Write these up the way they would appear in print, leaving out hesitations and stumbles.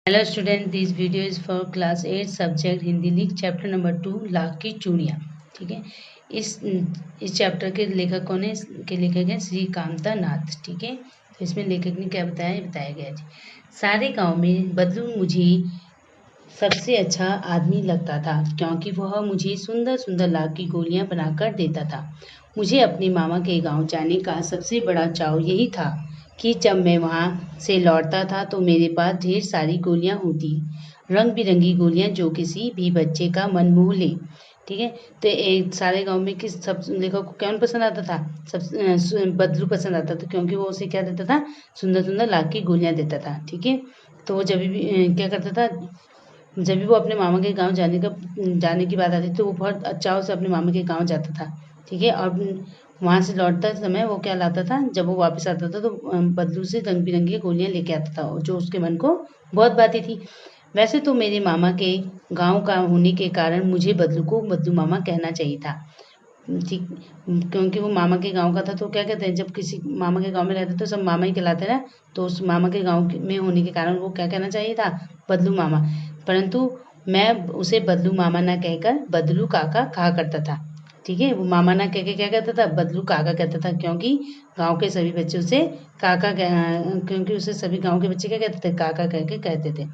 Hello student, this video is for class 8 subject Hindi league chapter number 2 lakh की चूड़ियाँ। ठीक है, इस चैप्टर के लेखक कौन है? इसके लेखक हैं श्री कामता नाथ। ठीक है, तो इसमें लेखक ने क्या बताया, ये बताया गया जी। सारे गांव में बदलू मुझे सबसे अच्छा आदमी लगता था, क्योंकि वह मुझे सुंदर सुंदर लाख की गोलियां बनाकर देता था। मुझे अपने मामा के गांव जाने का सबसे बड़ा चाव यही था कि जब मैं वहां से लौटता था तो मेरे पास ढेर सारी गोलियां होती, रंग बिरंगी गोलियां जो किसी भी बच्चे का मन मोह ले। ठीक है, तो एक सारे गांव में किस सब लेखक को कौन पसंद आता था? बदलू पसंद आता था, क्योंकि वो उसे क्या देता था? सुंदर सुंदर लाख की गोलियां देता था। ठीक है, तो वो जब भी क्या करता था, जब भी वो अपने मामा के गाँव जाने की बात आती तो वो बहुत चाव से अपने मामा के गाँव जाता था। ठीक है, और वहाँ से लौटते समय वो क्या लाता था? जब वो वापस आता था तो बदलू से रंग बिरंगी गोलियां लेके आता था, जो उसके मन को बहुत भाती थी। वैसे तो मेरे मामा के गाँव का होने के कारण मुझे बदलू को बदलू मामा कहना चाहिए था। ठीक, क्योंकि वो मामा के गाँव का था, तो क्या कहते हैं, जब किसी मामा के गाँव में रहते तो सब मामा ही कहलाते ना। तो उस मामा के गाँव में होने के कारण वो क्या कहना चाहिए था? बदलू मामा। परंतु मैं उसे बदलू मामा ना कहकर बदलू काका कहा करता था। ठीक है, वो मामा ना कह के क्या कहता था? बदलू काका कहता था, क्योंकि गाँव के सभी बच्चे उसे क्योंकि उसे सभी गाँव के बच्चे क्या कहते थे? काका कह के कहते थे।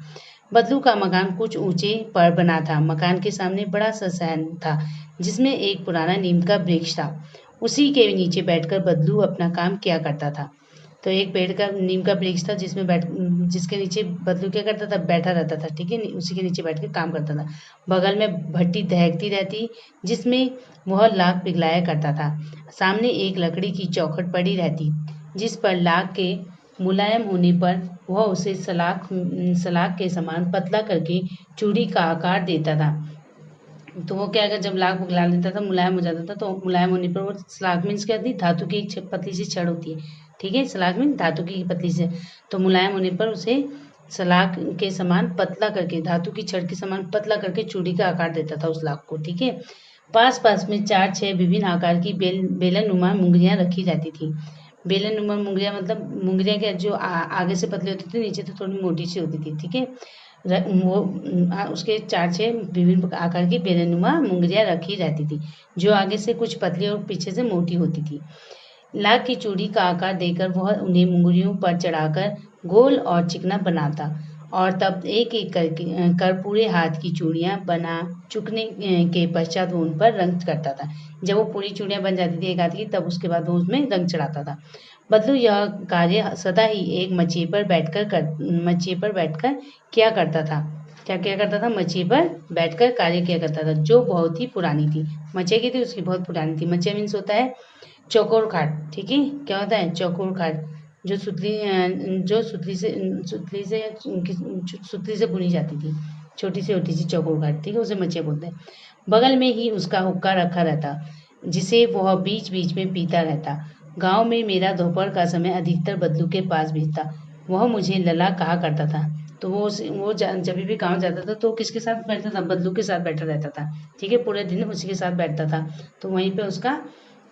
बदलू का मकान कुछ ऊंचे पर बना था। मकान के सामने बड़ा सा सहन था, जिसमें एक पुराना नीम का वृक्ष था। उसी के नीचे बैठकर बदलू अपना काम किया करता था। तो एक पेड़ का नीम का वृक्ष था, जिसके नीचे बदलू क्या करता था? बैठा रहता था। ठीक है, उसी के नीचे बैठ के काम करता था। बगल में भट्टी दहकती रहती, जिसमें वह लाख पिघलाया करता था। सामने एक लकड़ी की चौखट पड़ी रहती, जिस पर लाख के मुलायम होने पर वह उसे सलाख के समान पतला करके चूड़ी का आकार देता था। तो वो क्या, अगर जब लाख पिघला देता था, मुलायम हो जाता था, तो मुलायम होने पर वो सलाख मीन्स क्या होती? धातु की एक पतली सी छड़ होती है। ठीक है, सलाख मीन्स धातु की पतली से, तो मुलायम होने पर उसे सलाख के समान पतला करके, धातु की छड़ के समान पतला करके चूड़ी का आकार देता था उस लाख को। ठीक है, पास पास में 4-6 विभिन्न आकार की बेलनुमा मुंगरियां रखी जाती थी। बेलनुमा मुंगरियां मतलब मुंगरियां क्या, जो आगे से पतली होती थी, नीचे से थोड़ी मोटी सी होती थी। ठीक है, उसके 4-6 विभिन्न आकार की बेलनुमा मुंगरियां रखी रहती थी, जो आगे से कुछ पतली और पीछे से मोटी होती थी। लाख की चूड़ी का आकार देकर वह उन्हें मुंगरियों पर चढ़ाकर गोल और चिकना बनाता, और तब एक एक कर पूरे हाथ की चूड़ियां बना चुकने के पश्चात वो उन पर रंग करता था। जब वो पूरी चूड़ियां बन जाती थी एक हाथ की, तब उसके बाद वो उसमें रंग चढ़ाता था। बदलू यह कार्य सदा ही एक मचिए पर बैठकर किया करता था। क्या किया करता था? मचिए पर बैठकर कार्य किया करता था, जो बहुत ही पुरानी थी। मचिया की थी, उसकी बहुत पुरानी थी। मचिया मीन्स होता है चौकोर खाट। ठीक है, क्या होता है? चौकोर खाट, जो सुतली से बुनी जाती थी, छोटी सी होती सी चौकोर खाट। ठीक है, उसे मचिया बोलते हैं। बगल में ही उसका हुक्का रखा रहता, जिसे वह बीच बीच में पीता रहता। गांव में मेरा दोपहर का समय अधिकतर बदलू के पास बीतता। वह मुझे लला कहा करता था। तो जब भी गांव जाता था तो किसके साथ बैठता था? बदलू के साथ बैठा रहता था। ठीक है, पूरे दिन उसी के साथ बैठता था, तो वहीं पे उसका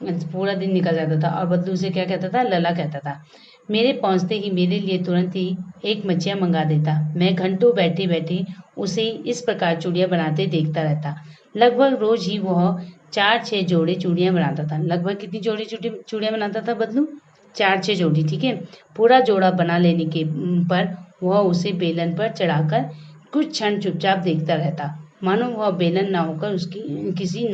पूरा दिन निकल जाता था, और बदलू से क्या कहता था? लला कहता था। मेरे पहुंचते ही मेरे लिए तुरंत ही एक मचिया मंगा देता। मैं घंटों बैठे बैठे उसे इस प्रकार चूड़ियां बनाते देखता रहता। लगभग रोज ही वह 4-6 जोड़े चूड़ियां बनाता था। लगभग कितनी जोड़ी चूड़ियां बनाता था बदलू? 4-6 जोड़ी। ठीक है, पूरा जोड़ा बना लेने के पर वह उसे बेलन पर चढ़ाकर कुछ क्षण चुपचाप देखता रहता, मानो वह बेलन न होकर उसकी किसी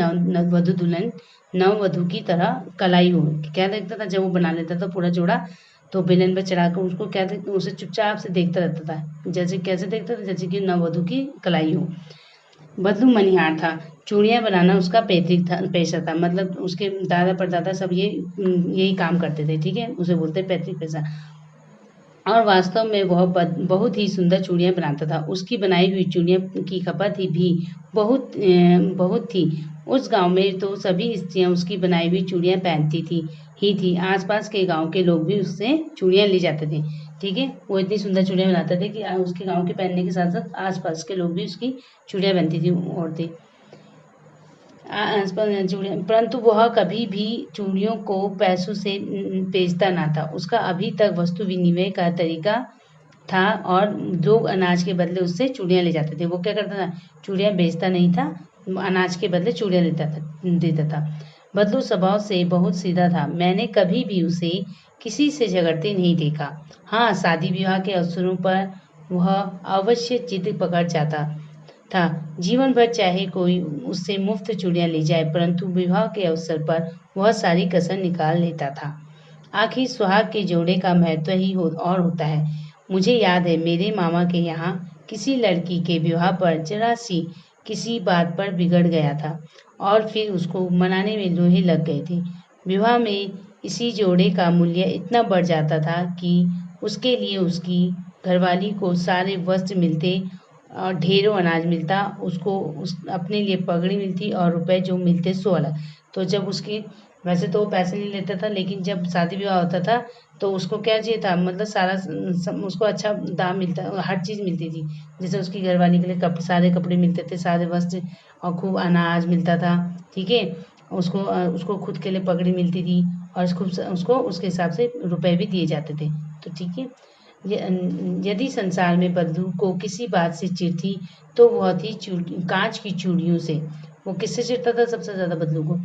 नववधु की तरह कलाई हो। क्या देखता था जब वो बना लेता था पूरा जोड़ा? तो बेलन पर चढ़ाकर उसको क्या देखता, उसे चुपचाप से देखता रहता था। जैसे कैसे देखता था? जैसे कि नववधु की कलाई हो। बदलू मनिहार था। चूड़ियां बनाना उसका पैतृक पेशा था, मतलब उसके दादा परदादा सब यही काम करते थे। ठीक है, उसे बोलते पैतृक पेशा। और वास्तव में वह बहुत ही सुंदर चूड़ियां बनाता था। उसकी बनाई हुई चूड़ियों की खपत ही भी बहुत थी। उस गांव में तो सभी स्त्रियां उसकी बनाई हुई चूड़ियां पहनती थी। आसपास के गांव के लोग भी उससे चूड़ियां ले जाते थे। ठीक है, वो इतनी सुंदर चूड़ियां बनाते थे कि उसके गांव के पहनने के साथ साथ आसपास के लोग भी उसकी चूड़ियां पहनती थी, औरतें चूड़ियाँ, परंतु वह कभी भी चूड़ियों को पैसों से बेचता ना था। उसका अभी तक वस्तु विनिमय का तरीका था और लोग अनाज के बदले उससे चूड़ियाँ ले जाते थे। वो क्या करता था, चूड़ियाँ बेचता नहीं था, अनाज के बदले चूड़ियाँ देता था। बदलू स्वभाव से बहुत सीधा था। मैंने कभी भी उसे किसी से झगड़ते नहीं देखा। हाँ, शादी विवाह के अवसरों पर वह अवश्य जिद पकड़ जाता था। जीवन भर चाहे कोई उससे मुफ्त चूड़ियाँ ले जाए, परंतु विवाह के अवसर पर वह सारी कसर निकाल लेता था। आखिर सुहाग के जोड़े का महत्व ही और होता है। मुझे याद है मेरे मामा के यहाँ किसी लड़की के विवाह पर जरा सी किसी बात पर बिगड़ गया था और फिर उसको मनाने में लोहे लग गए थे। विवाह में इसी जोड़े का मूल्य इतना बढ़ जाता था कि उसके लिए उसकी घरवाली को सारे वस्त्र मिलते और ढेरों अनाज मिलता, उसको अपने लिए पगड़ी मिलती और रुपए जो मिलते सो अलग। तो जब उसकी वैसे तो वो पैसे नहीं लेता था, लेकिन जब शादी विवाह होता था तो उसको क्या चाहिए था, मतलब सारा उसको अच्छा दाम मिलता, हर चीज़ मिलती थी। जैसे उसकी घरवाली के लिए सारे कपड़े मिलते थे, सारे वस्त्र और खूब अनाज मिलता था। ठीक है, उसको खुद के लिए पगड़ी मिलती थी और उसको उसके हिसाब से रुपए भी दिए जाते थे। तो ठीक है, यदि संसार में बदलू को किसी बात से चिढ़ थी तो वह थी कांच की चूड़ियों से। वो किससे चिढ़ता था सबसे ज़्यादा बदलू को?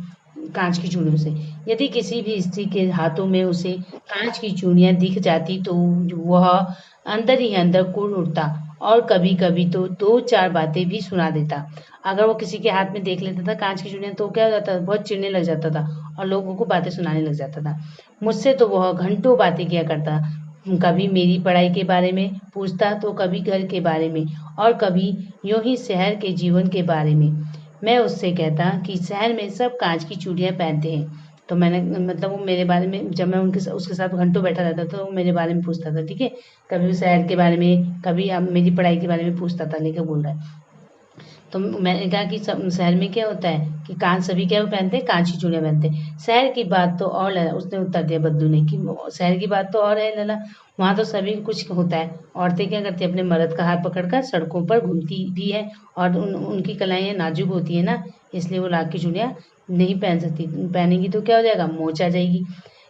कांच की चूड़ियों से। यदि किसी भी स्त्री के हाथों में उसे कांच की चूड़ियाँ दिख जाती तो वह अंदर ही अंदर कुढ़ उठता और कभी कभी तो दो चार बातें भी सुना देता। अगर वो किसी के हाथ में देख लेता था कांच की चूड़ियाँ तो क्या हो जाता, बहुत चिढ़ने लग जाता था और लोगों को बातें सुनाने लग जाता था। मुझसे तो वह घंटों बातें किया करता। कभी मेरी पढ़ाई के बारे में पूछता तो कभी घर के बारे में और कभी यूं ही शहर के जीवन के बारे में। मैं उससे कहता कि शहर में सब कांच की चूड़ियाँ पहनते हैं। तो मैंने मतलब वो मेरे बारे में, जब मैं उसके साथ घंटों बैठा रहता था तो वो मेरे बारे में पूछता था। ठीक है, कभी वो शहर के बारे में, कभी अब मेरी पढ़ाई के बारे में पूछता था, लेकर बोल रहा है। तो मैंने कहा कि सब शहर में क्या होता है कि कांच, सभी क्या पहनते हैं, कांच की चूड़ियाँ पहनते हैं। शहर की बात तो और लला, उसने उत्तर दिया बद्दू ने कि शहर की बात तो और है लला, वहाँ तो सभी कुछ होता है। औरतें क्या करती है, अपने मर्द का हाथ पकड़कर सड़कों पर घूमती भी है और उनकी कलाइयाँ नाजुक होती है ना, इसलिए वो लाख की चूड़ियाँ नहीं पहन सकती। पहनेंगी तो क्या हो जाएगा, मोच आ जाएगी।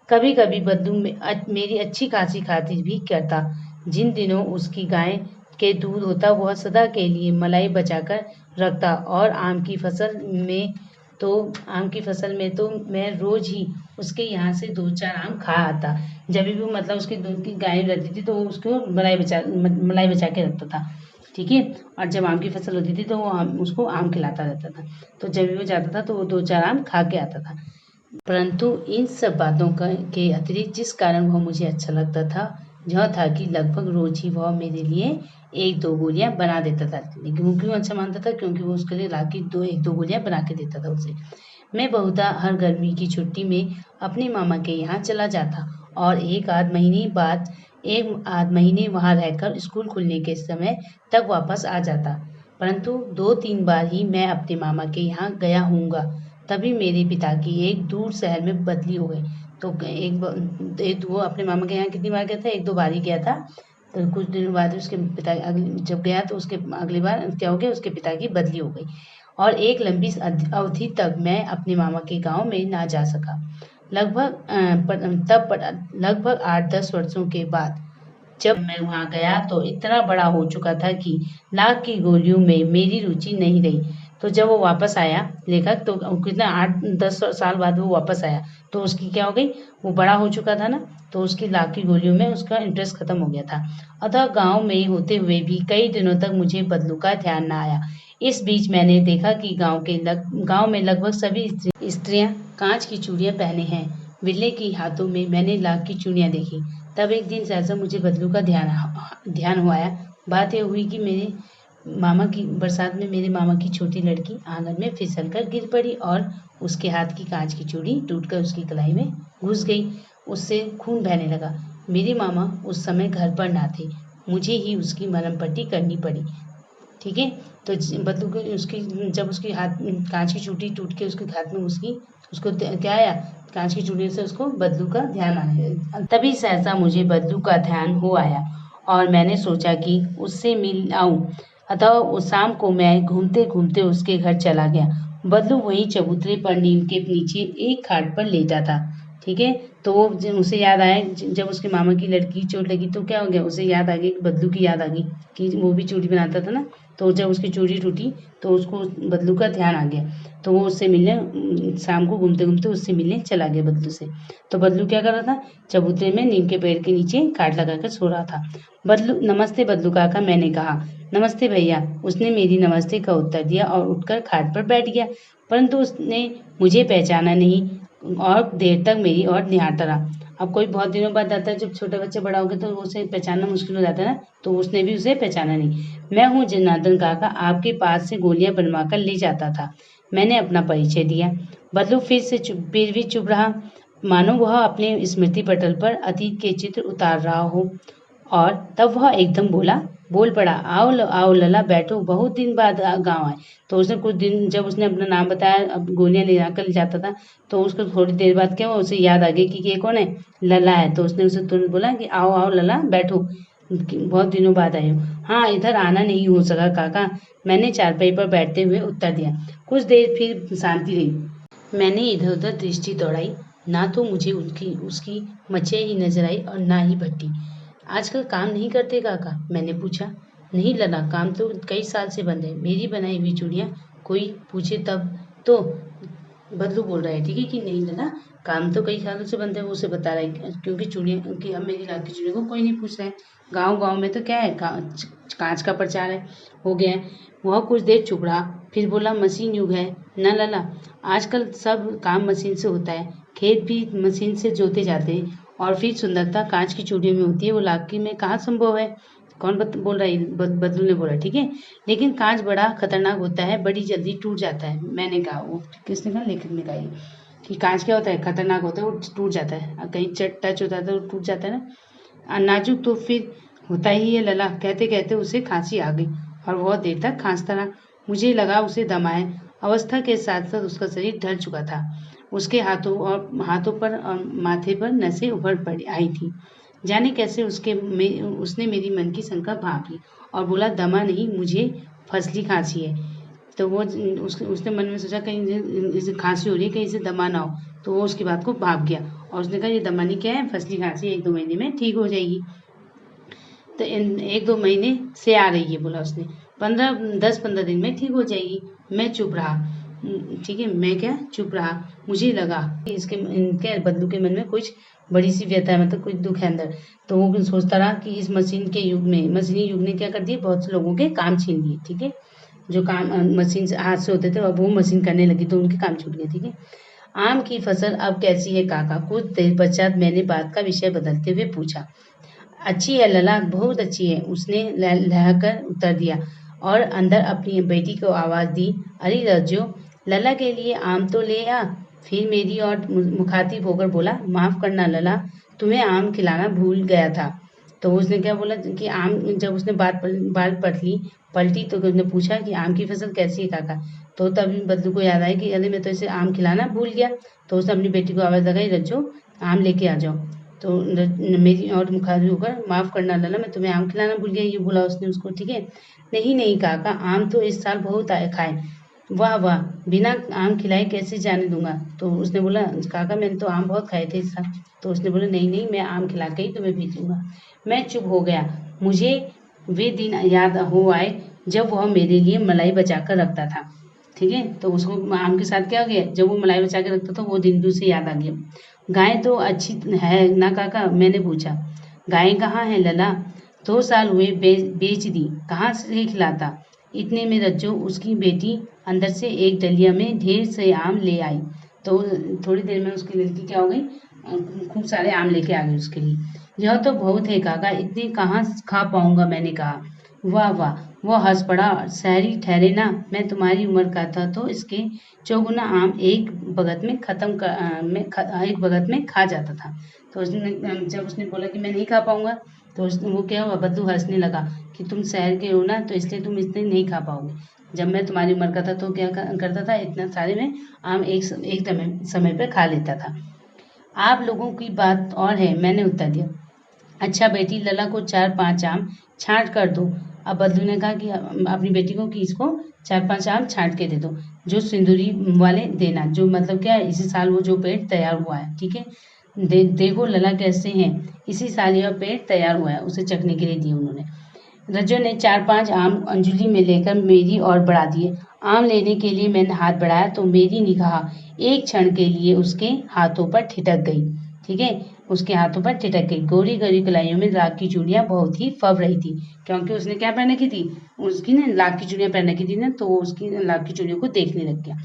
कभी कभी बद्दू मेरी अच्छी खासी खातिर भी करता। जिन दिनों उसकी गाय के दूध होता वह सदा के लिए मलाई बचाकर रखता और आम की फसल में तो मैं रोज ही उसके यहाँ से दो चार आम खा आता। जब भी मतलब उसकी दूध की गाय रहती थी तो वो उसको मलाई बचा के रखता था। ठीक है, और जब आम की फसल होती थी तो वो उसको आम खिलाता रहता था। तो जब भी वो जाता था तो वो दो चार आम खा के आता था। परंतु इन सब बातों के अतिरिक्त जिस कारण वह मुझे अच्छा लगता था यह था कि लगभग रोज ही वह मेरे लिए एक दो गोलियां बना देता था। लेकिन क्यों अच्छा मानता था, क्योंकि वो उसके लिए लाके एक दो गोलियां बना के देता था उसे। मैं बहुधा हर गर्मी की छुट्टी में अपने मामा के यहाँ चला जाता और एक आध महीने वहाँ रहकर स्कूल खुलने के समय तक वापस आ जाता। परंतु दो तीन बार ही मैं अपने मामा के यहाँ गया हूँगा। तभी मेरे पिता की एक दूर शहर में बदली हो गई। तो वो अपने मामा के यहाँ कितनी बार गया था, एक दो बार ही गया था। तो कुछ दिनों बाद उसके पिता जब गया तो उसके अगली बार क्या हो गया, उसके पिता की बदली हो गई और एक लंबी अवधि तक मैं अपने मामा के गांव में ना जा सका। लगभग 8-10 वर्षों के बाद जब मैं वहाँ गया तो इतना बड़ा हो चुका था कि लाख की गोलियों में मेरी रुचि नहीं रही। तो जब वो वापस आया लेखक, तो कितना 8-10 साल बाद वो वापस आया तो उसकी क्या हो गई, वो बड़ा हो चुका था ना, तो उसकी लाख की गोलियों में उसका इंटरेस्ट खत्म हो गया था। अतः गांव में होते हुए भी कई दिनों तक मुझे बदलू का ध्यान न आया। इस बीच मैंने देखा कि गांव में लगभग सभी स्त्रियां कांच की चूड़ियां पहने हैं। बिल्ले की हाथों में मैंने लाख की चूड़ियां देखी। तब एक दिन सहसा मुझे बदलू का ध्यान हुआ आया। बात यह हुई कि बरसात में मेरे मामा की छोटी लड़की आंगन में फिसल कर गिर पड़ी और उसके हाथ की कांच की चूड़ी टूटकर उसकी कलाई में घुस गई। उससे खून बहने लगा। मेरे मामा उस समय घर पर ना थे, मुझे ही उसकी मरहम पट्टी करनी पड़ी। ठीक है, तो बदलू को जब उसकी हाथ कांच की चूड़ी टूट के उसके हाथ में घुसी, उसको क्या आया, कांच की चूड़ी से उसको बदलू का ध्यान आया। तभी सहसा मुझे बदलू का ध्यान हो आया और मैंने सोचा कि उससे मिल आऊं। अतः उस शाम को मैं घूमते घूमते उसके घर चला गया। बदलू वहीं चबूतरे पर नीम के नीचे एक खाट पर लेटा था। ठीक है। तो वो उसे याद आया जब उसके मामा की लड़की की चोट लगी तो क्या हो गया, उसे याद आ गई, बदलू की याद आ गई कि वो भी चूड़ी बनाता था ना। तो जब उसकी चूड़ी टूटी तो उसको बदलू का ध्यान आ गया, तो वो उससे मिलने शाम को घूमते घूमते उससे मिलने चला गया बदलू से। तो बदलू क्या कर रहा था, चबूतरे में नीम के पेड़ के नीचे खाट लगाकर सो रहा था। बदलू, नमस्ते बदलू काका, मैंने कहा। नमस्ते भैया, उसने मेरी नमस्ते का उत्तर दिया और उठकर खाट पर बैठ गया, परंतु उसने मुझे पहचाना नहीं और देर तक मेरी ओर निहारता रहा। अब कोई बहुत दिनों बाद आता है, जब छोटा बच्चा बड़ा हो गया तो उसे पहचानना मुश्किल हो जाता है ना, तो उसने भी उसे पहचाना नहीं। मैं हूँ जनार्दन काका, आपके पास से गोलियां बनवा कर ले जाता था। मैंने अपना परिचय दिया। बदलू फिर भी चुप रहा, मानो वह अपने स्मृति पटल पर अतीत के चित्र उतार रहा हो। और तब वह एकदम बोल पड़ा, आओ आओ लला, बैठो, बहुत दिन बाद गांव आए। तो उसने कुछ दिन, जब उसने अपना नाम बताया, अब गोलियां ले जाकर जाता था, तो उसको थोड़ी देर बाद क्या हुआ, उसे याद आ गई कि ये कौन है, लला है। तो उसने उसे तुरंत बोला कि आओ आओ लला, बैठो, बहुत दिनों बाद आए हो। हाँ, इधर आना नहीं हो सका काका, मैंने चारपाई पर बैठते हुए उत्तर दिया। कुछ देर फिर शांति रही। मैंने इधर उधर दृष्टि दौड़ाई, ना तो मुझे उसकी मचिया ही नजर आई और ना ही भट्टी। आजकल काम नहीं करते काका, मैंने पूछा। नहीं लला, काम तो कई साल से बंद है, मेरी बनाई हुई चूड़ियाँ कोई पूछे तब तो। बदलू बोल रहा है, ठीक है कि नहीं लला, काम तो कई सालों से बंद है, वो उसे बता रहा है, क्योंकि चूड़ियाँ कि अब मेरी रात की चूड़ियों को कोई नहीं पूछ रहा है। गाँव गाँव में तो क्या है, कांच का प्रचार है, हो गया है। वह कुछ देर चुप रहा, फिर बोला, मशीन युग है न लला, आजकल सब काम मशीन से होता है, खेत भी मशीन से जोते जाते हैं, और फिर सुंदरता कांच की चूड़ियों में होती है, वो लाकी में कहाँ संभव है। कौन बोल रहा है, बदलू ने बोला, ठीक है। लेकिन कांच बड़ा खतरनाक होता है, बड़ी जल्दी टूट जाता है। मैंने कहा, वो किसने कहा, लेखक ने कहा ये, कि कांच क्या होता है, खतरनाक होता है, वो टूट जाता है, कहीं टच होता है तो टूट जाता है ना। नाजुक तो फिर होता ही है लला। कहते कहते उसे खांसी आ गई और बहुत देर तक खांसता रहा। मुझे लगा उसे दम आए। अवस्था के साथ साथ उसका शरीर ढल चुका था। उसके हाथों पर और माथे पर नसें उभर पड़ी आई थी। जाने कैसे उसने मेरी मन की शंका भांप ली और बोला, दमा नहीं, मुझे फसली खांसी है। तो वो उसने मन में सोचा, कहीं इसे खांसी हो रही है, कहीं इसे दमा ना हो। तो वो उसकी बात को भाप गया और उसने कहा, ये दमानी क्या है, फसली खांसी 1-2 महीने में ठीक हो जाएगी। तो 1-2 महीने से आ रही है, बोला उसने, 10-15 दिन में ठीक हो जाएगी। मैं चुप रहा। ठीक है, मैं क्या चुप रहा। मुझे लगा कि इनके बदलू के मन में कुछ बड़ी सी व्यथा है, मतलब कुछ दुख है अंदर। तो वो सोचता रहा कि इस मशीनी युग ने क्या कर दिया, बहुत से लोगों के काम छीन लिए, ठीक है। जो काम मशीन से हाथ से होते थे, अब वो मशीन करने लगी तो उनके काम छूट गए, ठीक है। आम की फसल अब कैसी है काका, कुछ देर पश्चात मैंने बात का विषय बदलते हुए पूछा। अच्छी है लला, बहुत अच्छी है, उसने लहकर उत्तर दिया और अंदर अपनी बेटी को आवाज दी, अरे रज्जो, लला के लिए आम तो ले आ। फिर मेरी और मुखातिब होकर बोला, माफ करना लला, तुम्हें आम खिलाना भूल गया था। तो उसने क्या बोला कि आम, जब उसने बात पलटी तो उसने पूछा कि आम की फसल कैसी है काका। तो तभी बदलू को याद आया कि अरे मैं तो इसे आम खिलाना भूल गया। तो उसने अपनी बेटी को आवाज लगाई, रज्जो, आम लेके आ जाओ। तो मेरी और मुखातिब होकर, माफ करना लला, मैं तुम्हें आम खिलाना भूल गया, ये बोला उसने उसको, ठीक है। नहीं नहीं काका, आम तो इस साल बहुत खाए। वाह वाह, बिना आम खिलाए कैसे जाने दूंगा। तो उसने बोला, काका मैंने तो आम बहुत खाए थे इस साल। तो उसने बोला, नहीं नहीं, मैं आम खिला के ही तुम्हें भेजूंगा। मैं चुप हो गया। मुझे वे दिन याद हो आए जब वह मेरे लिए मलाई बचा कर रखता था, ठीक है। तो उसको आम के साथ क्या हो गया, जब वो मलाई बचा के रखता था, वो दिन भी उसे याद आ गया। गाय तो अच्छी है ना काका, मैंने पूछा। गाय कहाँ है लला, 2 साल हुए बेच दी, कहाँ से खिलाता। इतने में रज्जो, उसकी बेटी, अंदर से एक डलिया में ढेर से आम ले आई। तो थोड़ी देर में उसकी लड़की क्या हो गई, खूब सारे आम लेके आ गई उसके लिए। यह तो बहुत है काका, इतने कहाँ खा पाऊंगा, मैंने कहा। वाह वाह, वो हंस पड़ा, शहरी ठहरे ना, मैं तुम्हारी उम्र का था तो इसके चौगुना आम एक भगत में एक भगत में खा जाता था। तो जब उसने बोला कि मैं नहीं खा पाऊंगा, तो वो क्या हुआ, बद्दू हंसने लगा कि तुम शहर के हो ना, तो इसलिए तुम इतने नहीं खा पाओगे। जब मैं तुम्हारी उम्र का था तो क्या करता था, इतना सारे में आम एक समय पर खा लेता था। आप लोगों की बात और है, मैंने उत्तर दिया। अच्छा बेटी, लला को 4-5 आम छाँट कर दो। अब बदलू ने कहा कि अपनी बेटी को कि इसको 4-5 आम छाँट के दे दो, जो सिंदूरी वाले देना, जो मतलब क्या है, इसी साल वो जो पेड़ तैयार हुआ है, ठीक है। देखो लला कैसे हैं, इसी साल यह पेड़ तैयार हुआ है, उसे चखने के लिए दिए उन्होंने। रज्जो ने 4-5 आम अंजुली में लेकर मेरी ओर बढ़ा दिए। आम लेने के लिए मैंने हाथ बढ़ाया तो मेरी निगाह एक क्षण के लिए उसके हाथों पर ठिठक गई। ठीक है, उसके हाथों पर ठिठक गई। गोरी गोरी कलाइयों में लाख की चूड़ियां बहुत ही फब रही थी, क्योंकि उसने क्या पहन रखी थी, उसकी ना लाख की चूड़ियां पहन रखी थी ना, तो वो उसकी लाख की चूड़ियों को देखने लग गया।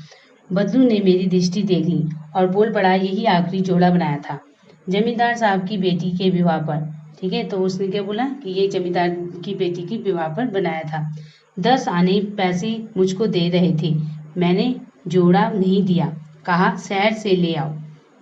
बदलू ने मेरी दृष्टि देख ली और बोल पड़ा, यही आखिरी जोड़ा बनाया था जमींदार साहब की बेटी के विवाह पर। ठीक है, तो उसने क्या बोला कि ये जमींदार की बेटी की विवाह पर बनाया था। 10 आने पैसे मुझको दे रहे थे, मैंने जोड़ा नहीं दिया, कहा शहर से ले आओ।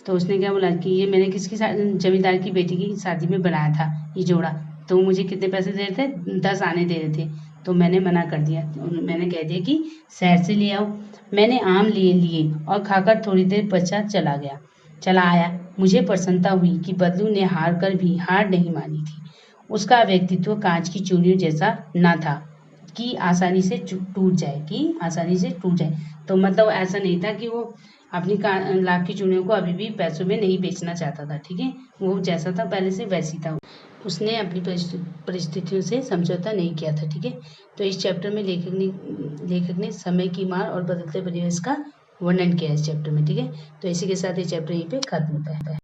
तो उसने क्या बोला कि ये मैंने किसकी जमींदार की बेटी की शादी में बनाया था ये जोड़ा, तो मुझे कितने पैसे दे रहे थे, 10 आने दे रहे थे, तो मैंने मना कर दिया, मैंने कह दिया कि शहर से ले आओ। मैंने आम लिए और खाकर थोड़ी देर पश्चात चला आया। मुझे प्रसन्नता हुई कि बदलू ने हार कर भी हार नहीं मानी थी। उसका व्यक्तित्व कांच की चूड़ियों जैसा न था कि आसानी से टूट जाए। तो मतलब ऐसा नहीं था कि वो अपनी लाख की चूड़ियों को अभी भी पैसों में नहीं बेचना चाहता था। ठीक है, वो जैसा था पहले से वैसी था, उसने अपनी परिस्थितियों से समझौता नहीं किया था। ठीक है, तो इस चैप्टर में लेखक ने समय की मार और बदलते परिवेश का वर्णन किया है इस चैप्टर में। ठीक है, तो इसी के साथ ये चैप्टर यहीं पे खत्म होता है।